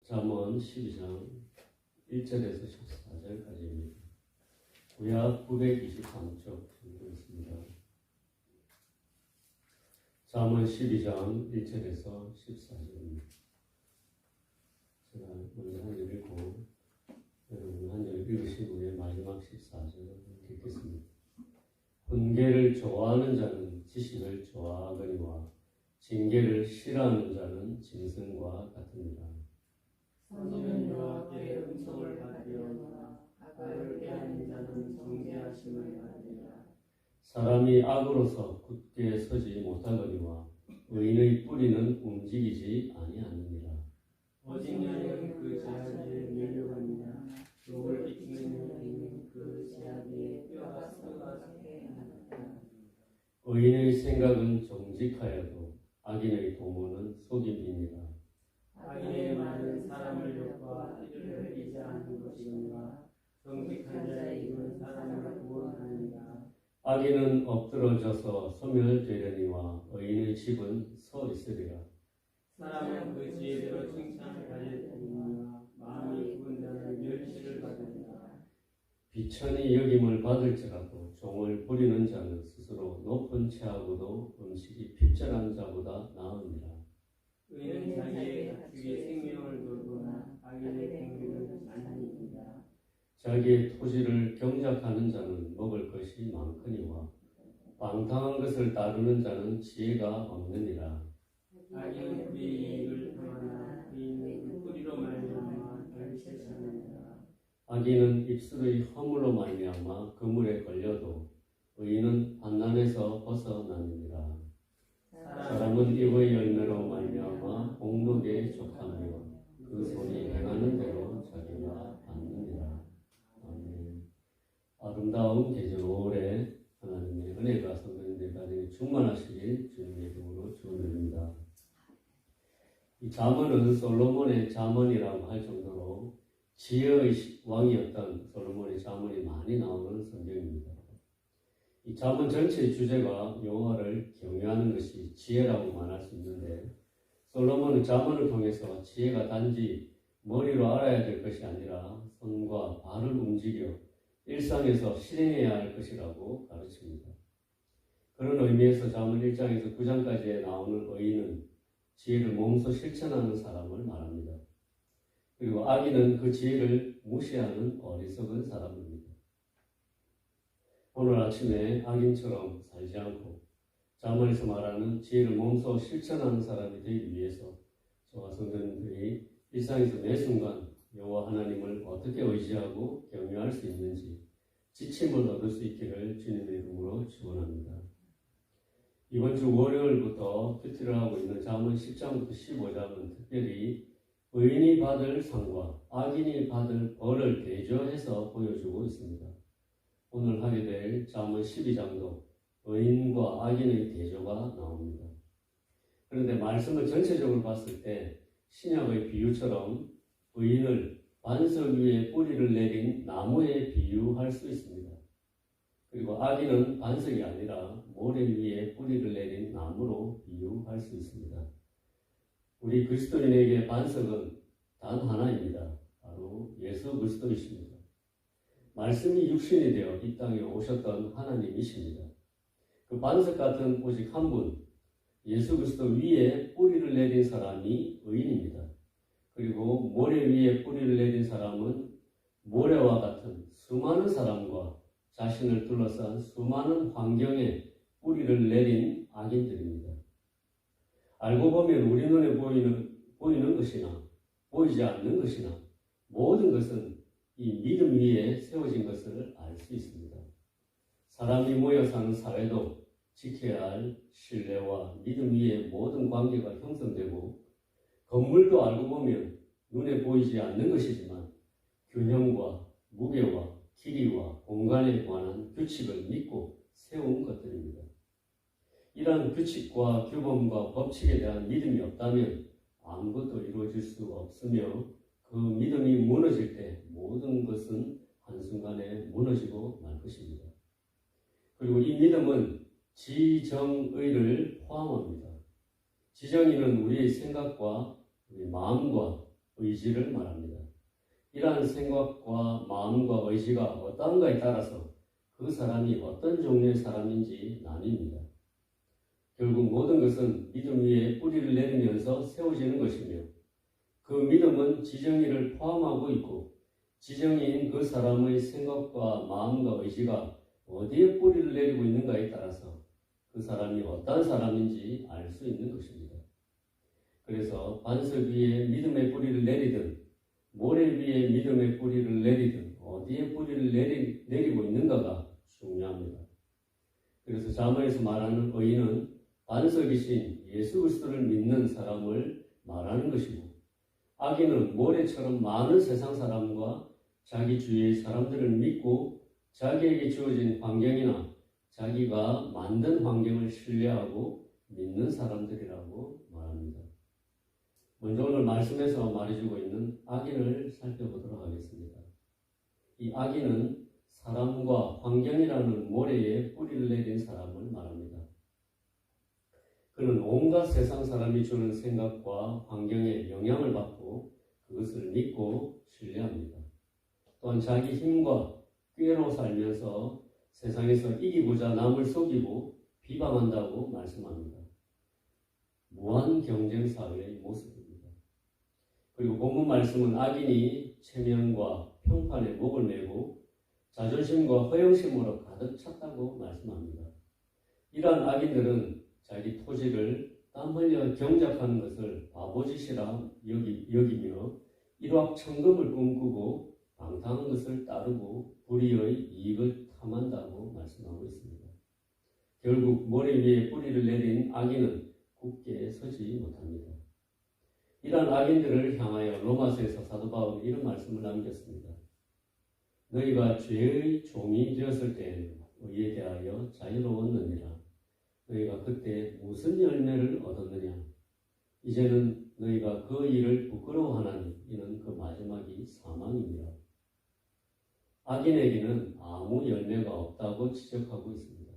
잠언 12장 1절에서 14절까지입니다. 구약 923쪽 정도 있습니다. 잠언 12장 1절에서 14절입니다. 제가 먼저 한 절 읽고 여러분 한 절 읽으신 후에 마지막 14절을 읽겠습니다. 훈계를 좋아하는 자는 지식을 좋아하거니와 징계를 싫어하는 자는 짐승과 같으니라. 선지는 여호와께 은총을 받으려니와 악을 피하는 자는 정죄하심을 받으리라. 사람이 악으로서 굳게 서지 못하거니와 의인의 뿌리는 움직이지 아니하느니라. 오직 여인은 그 제약에 밀려갑니다. 욕을 비키는 여인은 그 제약에 뼈가 썩어지게 하느니라. 의인의 생각은 정직하여도 악인의 도모는 속임이니라. 악인의 말은 사람을 욕과 이를 이지 않는 것이니와 정직한 자의 입은 사람을 구원하느니라. 악인은 엎드러져서 소멸되려니와 의인의 집은 서 있으리라. 사람은 그 지혜대로 칭찬을 받을 테니와 마음이 굳은 자는 멸시를 받으리라. 비천이 여김을 받을지라도 종을 부리는 자는 스스로 높은 채하고도 음식이 핍절한 자보다 나으니라. 의인은 자기의 가축의 생명을 돌보나 악인의 생명은 안하니이다. 자기의 토지를 경작하는 자는 먹을 것이 많거니와 방탕한 것을 따르는 자는 지혜가 없느니라. 악인은 그의 이익을 평하나 의인은 뿌리로 말미암아 결실하느니라. 악인은 입술의 허물로 말미암아 그물에 걸려도 의인은 환난에서 벗어나느니라. 사람은 입의 열매로 말미암아 공덕에 족하며 그 손이 행하는 대로 자기가 받느니라. 아멘. 아름다운 계절오래 하나님의 은혜가 성도님들 가정에 충만하시길 주님의 이름으로 축원드립니다. 이 잠언은 솔로몬의 잠언이라고 할 정도로 지혜의 왕이었던 솔로몬의 잠언이 많이 나오는 성경입니다. 이 잠언 전체의 주제가 여호와를 경외하는 것이 지혜라고 말할 수 있는데, 솔로몬은 잠언을 통해서 지혜가 단지 머리로 알아야 될 것이 아니라 손과 발을 움직여 일상에서 실행해야 할 것이라고 가르칩니다. 그런 의미에서 잠언 1장에서 9장까지에 나오는 의인은 지혜를 몸소 실천하는 사람을 말합니다. 그리고 악인은 그 지혜를 무시하는 어리석은 사람입니다. 오늘 아침에 악인처럼 살지 않고 잠언에서 말하는 지혜를 몸소 실천하는 사람이 되기 위해서 저와 성도님들이 일상에서 매 순간 여호와 하나님을 어떻게 의지하고 경외할 수 있는지 지침을 얻을 수 있기를 주님의 이름으로 축원합니다. 이번 주 월요일부터 큐티를 하고 있는 잠언 10장부터 15장은 특별히 의인이 받을 상과 악인이 받을 벌을 대조해서 보여주고 있습니다. 오늘 하게 될 잠언 12장도 의인과 악인의 대조가 나옵니다. 그런데 말씀을 전체적으로 봤을 때 신약의 비유처럼 의인을 반석 위에 뿌리를 내린 나무에 비유할 수 있습니다. 그리고 악인은 반석이 아니라 모래 위에 뿌리를 내린 나무로 비유할 수 있습니다. 우리 그리스도인에게 반석은 단 하나입니다. 바로 예수 그리스도이십니다. 말씀이 육신이 되어 이 땅에 오셨던 하나님이십니다. 그 반석 같은 오직 한 분, 예수 그리스도 위에 뿌리를 내린 사람이 의인입니다. 그리고 모래 위에 뿌리를 내린 사람은 모래와 같은 수많은 사람과 자신을 둘러싼 수많은 환경에 뿌리를 내린 악인들입니다. 알고 보면 우리 눈에 보이는 것이나 보이지 않는 것이나 모든 것은 이 믿음 위에 세워진 것을 알 수 있습니다. 사람이 모여 사는 사회도 지켜야 할 신뢰와 믿음 위에 모든 관계가 형성되고, 건물도 알고 보면 눈에 보이지 않는 것이지만 균형과 무게와 길이와 공간에 관한 규칙을 믿고 세운 것들입니다. 이러한 규칙과 규범과 법칙에 대한 믿음이 없다면 아무것도 이루어질 수 없으며, 그 믿음이 무너질 때 모든 것은 한순간에 무너지고 말 것입니다. 그리고 이 믿음은 지정의를 포함합니다. 지정의는 우리의 생각과 우리 마음과 의지를 말합니다. 이러한 생각과 마음과 의지가 어떠한가에 따라서 그 사람이 어떤 종류의 사람인지 나뉩니다. 결국 모든 것은 믿음 위에 뿌리를 내리면서 세워지는 것이며 그 믿음은 지정의를 포함하고 있고 지정의인 그 사람의 생각과 마음과 의지가 어디에 뿌리를 내리고 있는가에 따라서 그 사람이 어떤 사람인지 알 수 있는 것입니다. 그래서 반석 위에 믿음의 뿌리를 내리든 모래 위에 믿음의 뿌리를 내리든 어디에 뿌리를 내리고 있는가가 중요합니다. 그래서 자문에서 말하는 의인은 반석이신 예수 그리스도를 믿는 사람을 말하는 것이고 악인은 모래처럼 많은 세상 사람과 자기 주위의 사람들을 믿고 자기에게 주어진 환경이나 자기가 만든 환경을 신뢰하고 믿는 사람들이라고 말합니다. 먼저 오늘 말씀에서 말해주고 있는 악인을 살펴보도록 하겠습니다. 이 악인은 사람과 환경이라는 모래에 뿌리를 내린 사람을 말합니다. 그는 온갖 세상 사람이 주는 생각과 환경에 영향을 받고 그것을 믿고 신뢰합니다. 또한 자기 힘과 꾀로 살면서 세상에서 이기고자 남을 속이고 비방한다고 말씀합니다. 무한 경쟁 사회의 모습입니다. 그리고 본문 말씀은 악인이 체면과 평판에 목을 메고 자존심과 허영심으로 가득 찼다고 말씀합니다. 이러한 악인들은 자기 토지를 땀 흘려 경작하는 것을 바보짓이라 여기며 일확천금을 꿈꾸고 방탕한 것을 따르고 불의의 이익을 탐한다고 말씀하고 있습니다. 결국 모래 위에 뿌리를 내린 악인은 굳게 서지 못합니다. 이러한 악인들을 향하여 로마서에서 사도 바울이 이런 말씀을 남겼습니다. 너희가 죄의 종이 되었을 때에는 의에 대하여 자유로웠느니라. 너희가 그때 무슨 열매를 얻었느냐? 이제는 너희가 그 일을 부끄러워하나니 이는 그 마지막이 사망입니다. 악인에게는 아무 열매가 없다고 지적하고 있습니다.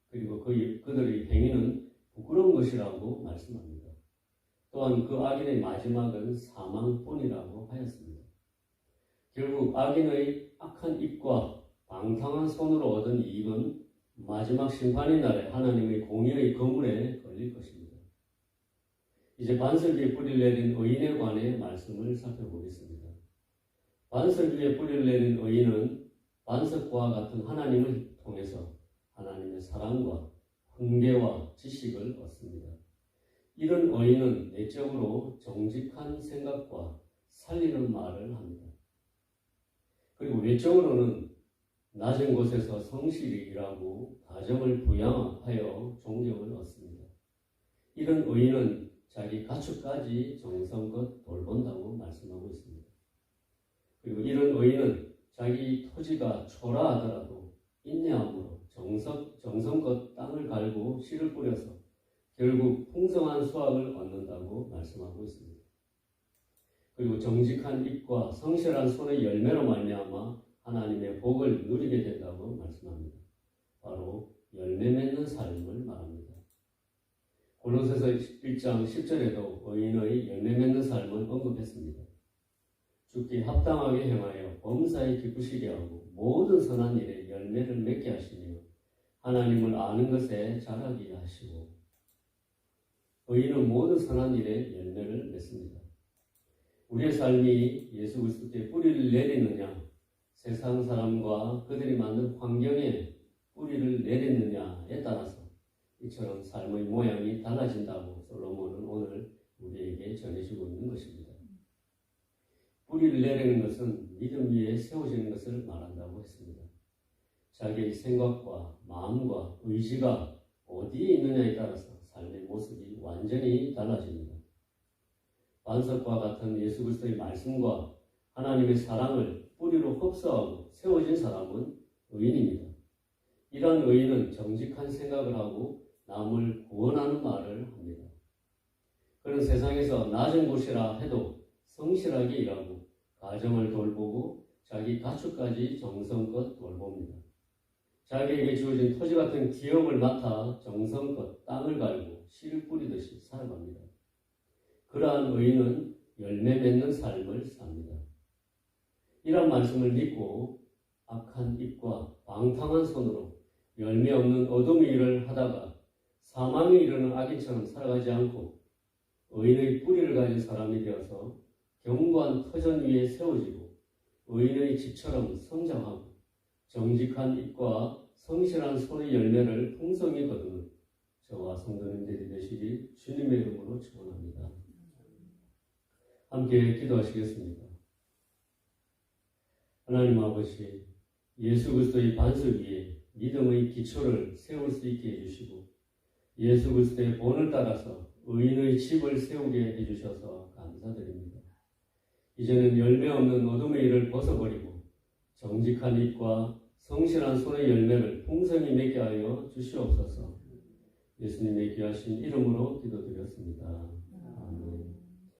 그리고 그들의 행위는 부끄러운 것이라고 말씀합니다. 또한 그 악인의 마지막은 사망뿐이라고 하였습니다. 결국 악인의 악한 입과 방탕한 손으로 얻은 이익은 마지막 심판의 날에 하나님의 공의의 거물에 걸릴 것입니다. 이제 반석 위에 뿌리를 내린 의인에 관해 말씀을 살펴보겠습니다. 반석 위에 뿌리를 내린 의인은 반석과 같은 하나님을 통해서 하나님의 사랑과 훈계와 지식을 얻습니다. 이런 의인은 내적으로 정직한 생각과 살리는 말을 합니다. 그리고 외적으로는 낮은 곳에서 성실히 일하고 가정을 부양하여 존경을 얻습니다. 이런 의인은 자기 가축까지 정성껏 돌본다고 말씀하고 있습니다. 그리고 이런 의인은 자기 토지가 초라하더라도 인내함으로 정성껏 땅을 갈고 씨를 뿌려서 결국 풍성한 수확을 얻는다고 말씀하고 있습니다. 그리고 정직한 입과 성실한 손의 열매로 말미암아 하나님의 복을 누리게 된다고 말씀합니다. 바로 열매 맺는 삶을 말합니다. 골로새서 1장 10절에도 의인의 열매 맺는 삶을 언급했습니다. 주께 합당하게 행하여 범사에 기쁘시게 하고 모든 선한 일에 열매를 맺게 하시며 하나님을 아는 것에 자라게 하시고 의인은 모든 선한 일에 열매를 맺습니다. 우리의 삶이 예수 그리스도께 뿌리를 내리느냐 세상 사람과 그들이 만든 환경에 뿌리를 내렸느냐에 따라서 이처럼 삶의 모양이 달라진다고 솔로몬은 오늘 우리에게 전해주고 있는 것입니다. 뿌리를 내리는 것은 믿음 위에 세워지는 것을 말한다고 했습니다. 자기의 생각과 마음과 의지가 어디에 있느냐에 따라서 삶의 모습이 완전히 달라집니다. 반석과 같은 예수 그리스도의 말씀과 하나님의 사랑을 뿌리로 흡수하고 세워진 사람은 의인입니다. 이러한 의인은 정직한 생각을 하고 남을 구원하는 말을 합니다. 그는 세상에서 낮은 곳이라 해도 성실하게 일하고 가정을 돌보고 자기 가축까지 정성껏 돌봅니다. 자기에게 주어진 토지 같은 기업을 맡아 정성껏 땅을 갈고 씨를 뿌리듯이 살아갑니다. 그러한 의인은 열매 맺는 삶을 삽니다. 이런 말씀을 믿고 악한 입과 방탕한 손으로 열매 없는 어둠의 일을 하다가 사망에 이르는 악인처럼 살아가지 않고 의인의 뿌리를 가진 사람이 되어서 견고한 터전 위에 세워지고 의인의 집처럼 성장하고 정직한 입과 성실한 손의 열매를 풍성히 거두는 저와 성도님들이 되시기 주님의 이름으로 축원합니다. 함께 기도하시겠습니다. 하나님 아버지, 예수 그리스도의 반석 위에 믿음의 기초를 세울 수 있게 해주시고 예수 그리스도의 본을 따라서 의인의 집을 세우게 해주셔서 감사드립니다. 이제는 열매 없는 어둠의 일을 벗어버리고 정직한 입과 성실한 손의 열매를 풍성히 맺게 하여 주시옵소서. 예수님의 귀하신 이름으로 기도드렸습니다.